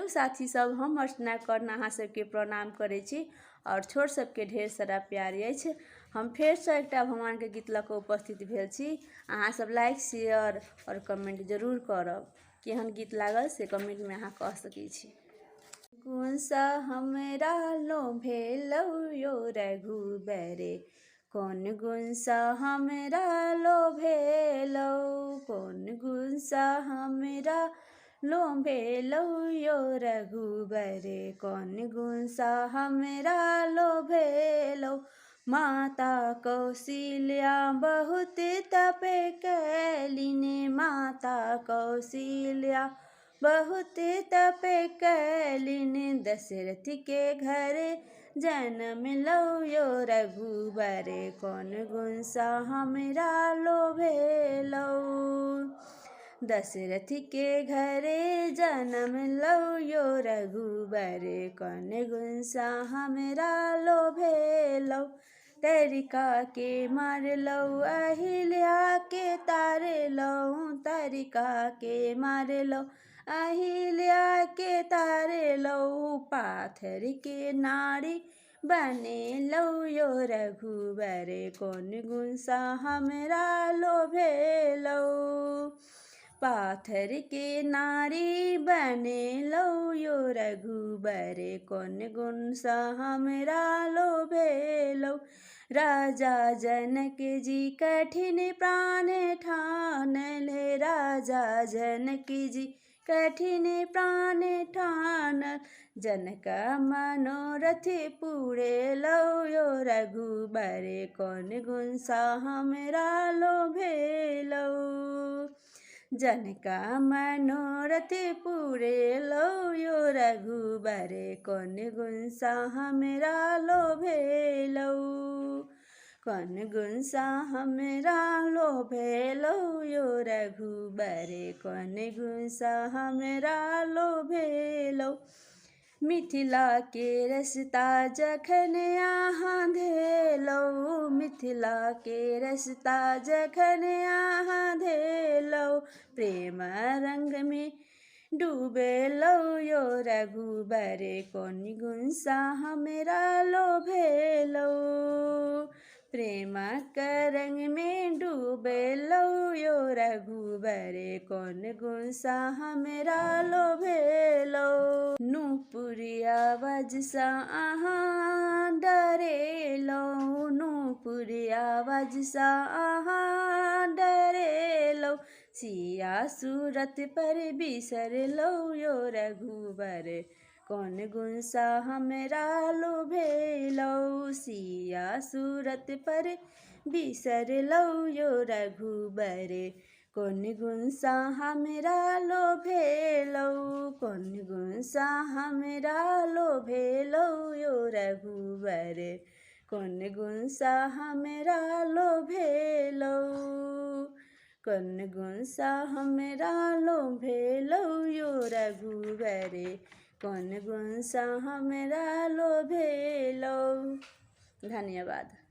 Hello साथी सब, हम अर्चना कर्ण अहाँ सबके प्रणाम करै छी और छोट सबके ढेर सारा प्यार अछि। हम फेर से एकटा भगवान के गीत लऽ कऽ उपस्थित भेल छी। अहाँ सब लाइक शेयर और कमेंट जरूर करब। केहन गीत लागल से कमेंट में अहाँ कह सकै छी। कोन सा हमरा लोभेलौ यो रघुबरे, कौन गुण सा हमरा लोभेलौ, कौन गुण सा हमरा लोभेलौ यो रघुबरे, कौन गुण सा हमरा लोभेलौ। माता कौशल्या बहुत तप कैलिने, माता कौशल्या बहुत तप कैलिने, दशरथ के घर जन्म लो यो रघुबरे, कौन गुण सा हमरा लोभेलौ। दशरथ के घरे जन्म लो यो रघुबरे, कौन गुण सा हमरा लोभेलौ। तारिका के मारलौ अहिल्या के तारलौ, तारिका के मारलौ अहिल्या के तारलौ, पाथर के नारी बनेलौ यो रघुबरे, कौन गुण सा हमरा लोभेलौ। पाथर के नारी बनेलौ यो रघुबरे, कौन गुण सा हमरा लोभेलौ। राजा जनक जी कठिन प्राण ठानले, राजा जनक जी कठिन प्राण ठानल, जनक मनोरथ पूरेलौ यो रघुबरे, कौन गुण सा हमरा लोभेलौ। जनक मनोरथ पूरेलौ यो रघुबरे, कौन गुण सा हमरा लोभेलौ। कौन गुण सा हमरा लोभेलौ यो रघुबरे, कौन गुण सा हमरा लोभेलौ। मिथिला के रस्ता जखन अहाँ धेलौ, मिथिला के रस्ता जखन अहाँ धेलौ, प्रेम रंग में डूबेलौ यो रघुबरे, कौन गुण सा हमरा लोभेलौ। प्रेम रंग में डूबेलौ यो रघुबरे, कौन गुण सा हमरा लोभेलौ। नूपुरिया आवाज सा अहाँ डरेलौ, नूपुरिया आवाज सा अहाँ डरेलौ, सिया सूरत पर बिसरलौ यो रघुबरे, कौन गुण सा हमरा लोभेलौ। सिया सूरत पर बिसरलौ यो रघुबरे, कौन गुण सा हमरा लोभेलौ, कौन गुण सा हमरा लोभेलौ यो रघुबरे, कौन गुण सा हमरा लोभेलौ। कौन गुण सा हमरा लोभेलौ यो रघुबरे, कौन गुण सा हमरा लोभेलौ। धन्यवाद।